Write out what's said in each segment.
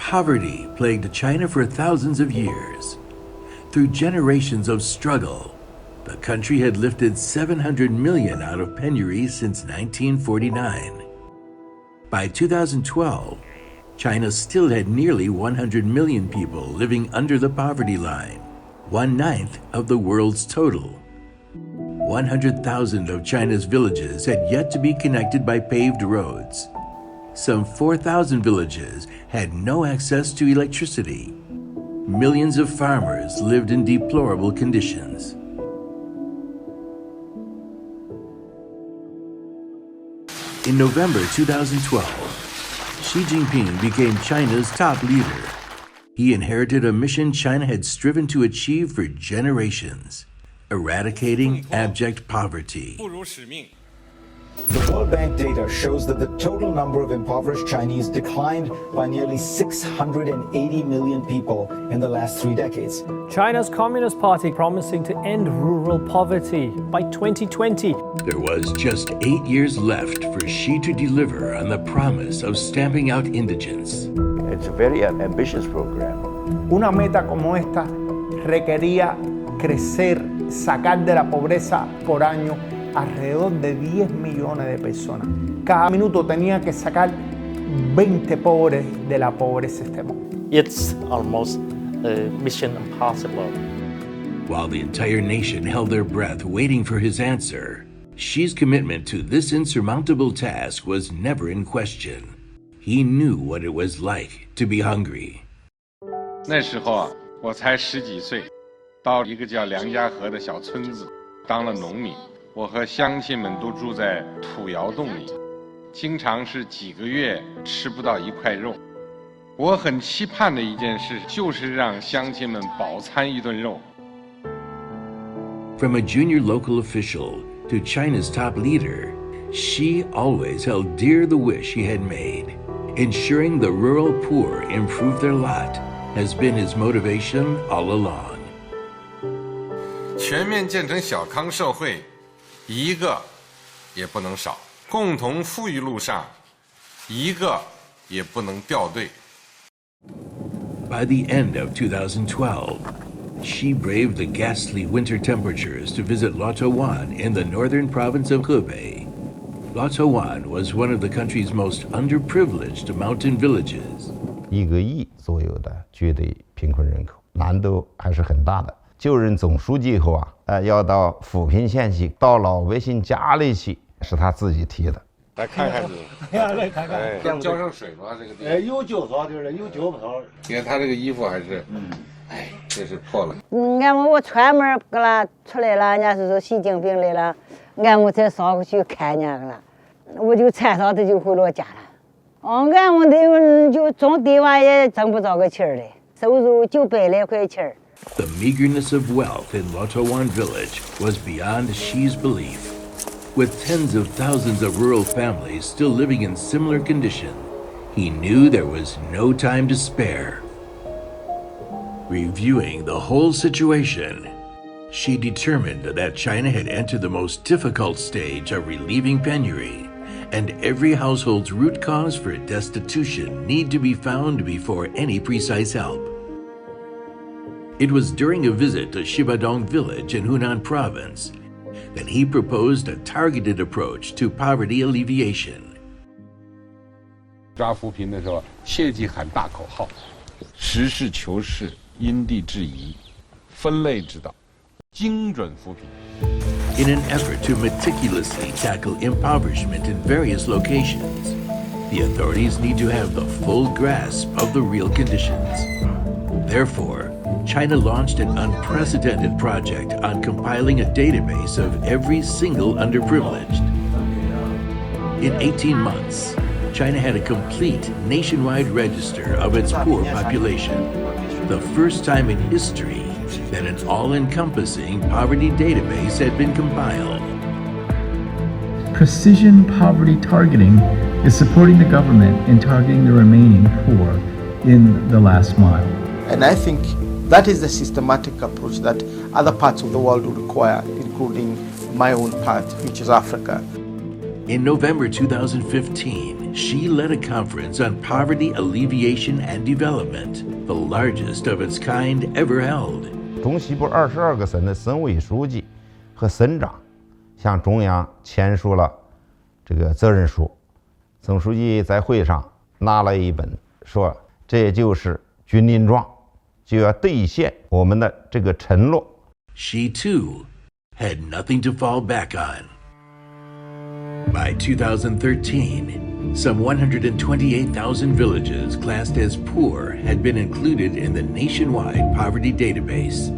Poverty plagued China for thousands of years. Through generations of struggle, the country had lifted 700 million out of penury since 1949. By 2012, China still had nearly 100 million people living under the poverty line, 1/9 of the world's total. 100,000 of China's villages had yet to be connected by paved roads. Some 4,000 villages had no access to electricity. Millions of farmers lived in deplorable conditions. In November 2012, Xi Jinping became China's top leader. He inherited a mission China had striven to achieve for generations: eradicating abject poverty. The World Bank data shows that the total number of impoverished Chinese declined by nearly 680 million people in the last 3 decades. China's Communist Party promising to end rural poverty by 2020. There was just 8 years left for Xi to deliver on the promise of stamping out indigence. It's a very ambitious program. Una meta como esta requería crecer, sacar de la pobreza por año alrededor de 10 millones de personas. Cada minuto tenía que sacar 20 pobres de la pobreza extrema. It's almost mission impossible. While the entire nation held their breath waiting for his answer, Xi's commitment to this insurmountable task was never in question. He knew what it was like to be hungry. 那时候啊，我才10几岁，到一个叫梁家河的小村子当了农民。我和乡亲们都住在土窑洞里，经常是几个月吃不到一块肉。我很期盼的一件事就是让乡亲们饱餐一顿肉。From a junior local official to China's top leader, Xi always held dear the wish he had made. Ensuring the rural poor improve their lot has been his motivation all along. 全面建成小康社会，一个也不能少。共同富裕路上，一个也不能掉队。By the end of 2012, Xi braved the ghastly winter temperatures to visit Luotuan in the northern province of Hebei. Luotuan was one of the country's most underprivileged mountain villages. 1个亿左右的绝对贫困人口，难度还是很大的。就任总书记以后啊，要到扶贫县去，到老百姓家里去，是他自己提的。来看看你，来看看，要浇上水吗？这个地方？有浇草就是有浇不草。你看他这个衣服还是，哎，这是破了。俺们我串门给他出来了，人家是说习近平来了，俺们才上去看人家了，我就穿上他就回了家了。俺们的就种地娃也挣不着个钱儿的，收入900来块钱儿。The meagerness of wealth in Luotuan village was beyond Xi's belief. With tens of thousands of rural families still living in similar condition, he knew there was no time to spare. Reviewing the whole situation, Xi determined that China had entered the most difficult stage of relieving penury, and every household's root cause for destitution need to be found before any precise help. It was during a visit to Shibadong village in Hunan province that he proposed a targeted approach to poverty alleviation. 抓扶贫的时候，切忌喊大口号，实事求是，因地制宜，分类指导，精准扶贫。In an effort to meticulously tackle impoverishment in various locations, the authorities need to have the full grasp of the real conditions. Therefore, China launched an unprecedented project on compiling a database of every single underprivileged. In 18 months, China had a complete nationwide register of its poor population, the first time in history that an all-encompassing poverty database had been compiled. Precision poverty targeting is supporting the government in targeting the remaining poor in the last mile. And I think that is the systematic approach that other parts of the world will require, including my own part, which is Africa. In November 2015, she led a conference on poverty alleviation and development, the largest of its kind ever held. 中西部22个省的省委书记和省长向中央签署了这个责任书。总书记在会上拿了一本，说这就是军令状，就要兑现我们的这个承诺。She too had nothing to fall back on. By 2013, some 128,000 villages classed as poor had been included in the nationwide poverty database.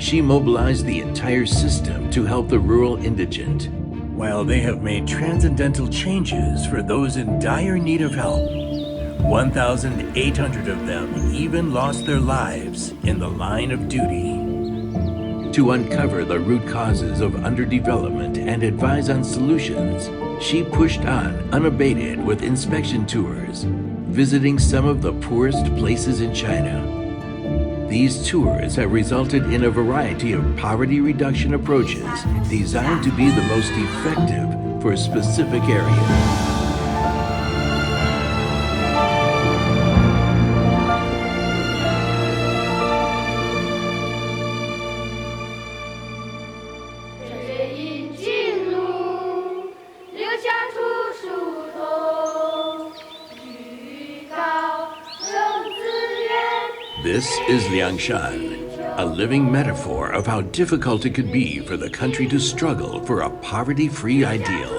She mobilized the entire system to help the rural indigent. While they have made transcendental changes for those in dire need of help, 1,800 of them even lost their lives in the line of duty. To uncover the root causes of underdevelopment and advise on solutions, she pushed on unabated with inspection tours, visiting some of the poorest places in China. These tours have resulted in a variety of poverty reduction approaches designed to be the most effective for specific areas. This is Liangshan, a living metaphor of how difficult it could be for the country to struggle for a poverty-free ideal.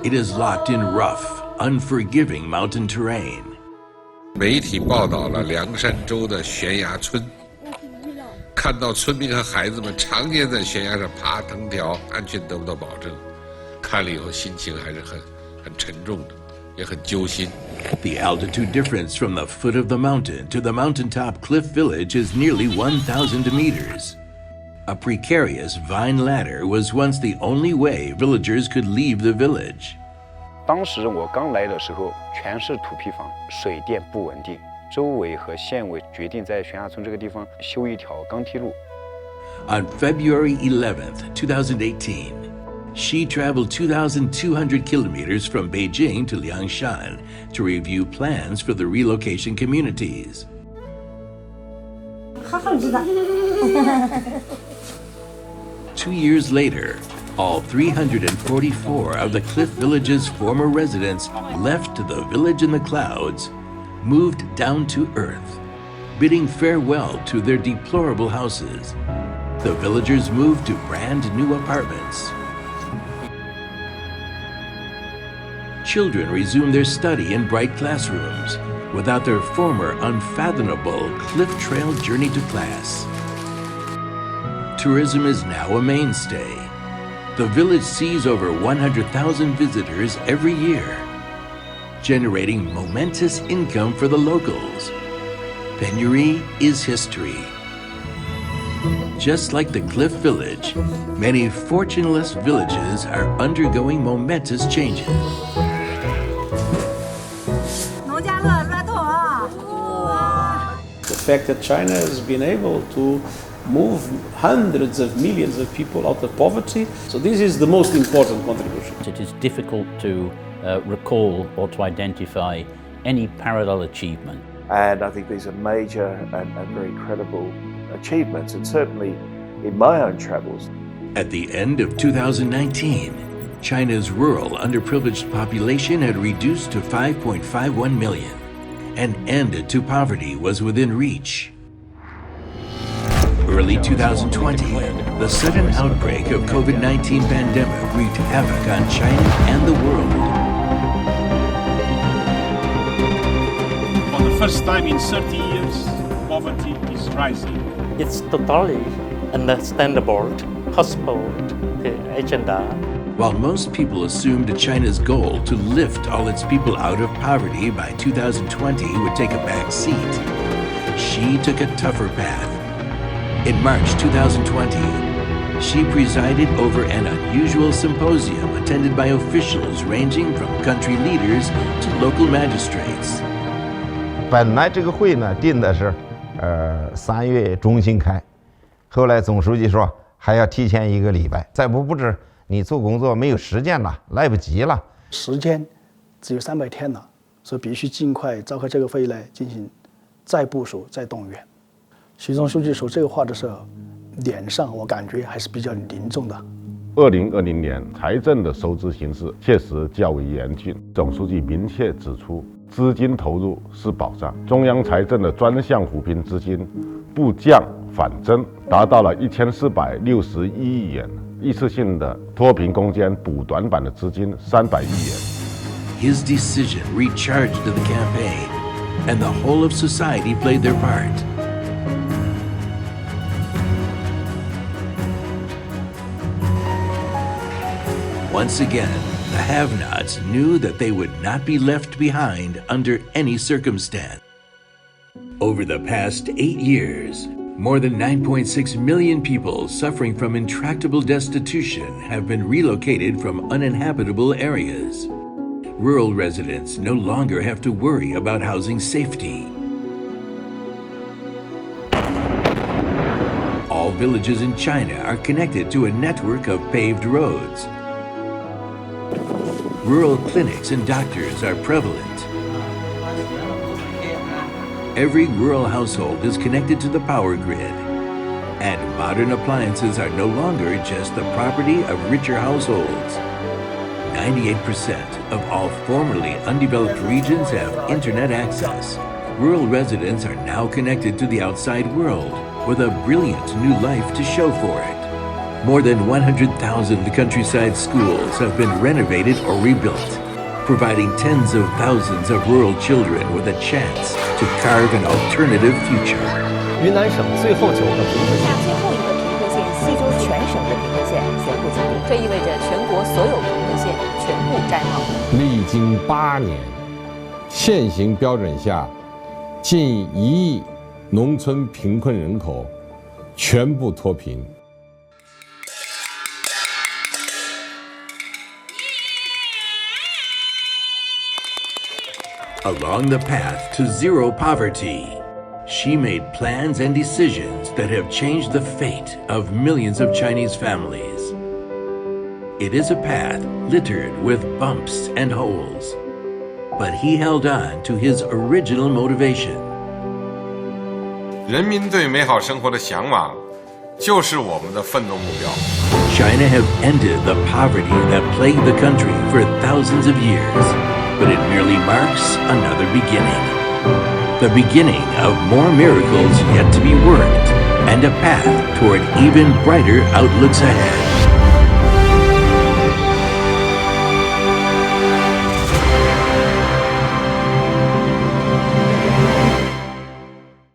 It is locked in rough, unforgiving mountain terrain. 媒体报道了凉山州的悬崖村，看到村民和孩子们常年在悬崖上爬藤条，安全得不到保证，看了以后心情还是很沉重的，也很揪心。The altitude difference from the foot of the mountain to the mountaintop cliff village is nearly 1,000 meters. A precarious vine ladder was once the only way villagers could leave the village. 当时我刚来的时候，全是土坯房，水电不稳定。州委和县委决定在悬崖村这个地方修一条钢梯路。On February 11th, 2018, she traveled 2,200 kilometers from Beijing to Liangshan to review plans for the relocation communities. 2 years later, all 344 of the Cliff Village's former residents left the village in the clouds, moved down to earth, bidding farewell to their deplorable houses. The villagers moved to brand new apartments. Children resumed their study in bright classrooms without their former unfathomable cliff trail journey to class. Tourism is now a mainstay. The village sees over 100,000 visitors every year, generating momentous income for the locals. Penury is history. Just like the Cliff Village, many fortuneless villages are undergoing momentous changes. The fact that China has been able to move hundreds of millions of people out of poverty, so this is the most important contribution. It is difficult to recall or to identify any parallel achievement. And I think these are major and very credible achievements, and certainly in my own travels. At the end of 2019, China's rural underprivileged population had reduced to 5.51 million. An end to poverty was within reach. Early 2020, the sudden outbreak of COVID-19 pandemic wreaked havoc on China and the world. For the first time in 30 years, poverty is rising. It's totally understandable, possible agenda. While most people assumed China's goal to lift all its people out of poverty by 2020 would take a back seat, she took a tougher path. In March 2020, she presided over an unusual symposium attended by officials ranging from country leaders to local magistrates. 本来这个会呢定的是3月中旬开，后来总书记说还要提前1个礼拜，再不布置你做工作没有时间了，来不及了。时间只有300天了，所以必须尽快召开这个会议来进行再部署、再动员。习总书记说这个话的时候，脸上我感觉还是比较凝重的。2020年财政的收支形势确实较为严峻，总书记明确指出，资金投入是保障，中央财政的专项扶贫资金不降反增，达到了1461亿元，一次性的脱贫攻坚补短板的资金300亿元。His decision recharged the campaign, and the whole of society played their part. Once again, the have-nots knew that they would not be left behind under any circumstance. Over the past 8 years, more than 9.6 million people suffering from intractable destitution have been relocated from uninhabitable areas. Rural residents no longer have to worry about housing safety. All villages in China are connected to a network of paved roads. Rural clinics and doctors are prevalent. Every rural household is connected to the power grid, and modern appliances are no longer just the property of richer households. 98% of all formerly undeveloped regions have internet access. Rural residents are now connected to the outside world with a brilliant new life to show for it. More than 100,000 countryside schools have been renovated or rebuilt, providing tens of thousands of rural children with a chance to carve an alternative future. 云南省最后9个贫困县，最后一个贫困县西周全省的贫困县宣布解体，这意味着全国所有贫困县全部摘帽。历经8年，现行标准下，近1亿农村贫困人口全部脱贫。Along the path to zero poverty, she made plans and decisions that have changed the fate of millions of Chinese families. It is a path littered with bumps and holes, but he held on to his original motivation. 人民对美好生活的向往，就是我们的奋斗目标。China have ended the poverty that plagued the country for thousands of years, but it merely marks another beginning. The beginning of more miracles yet to be worked, and a path toward even brighter outlooks ahead.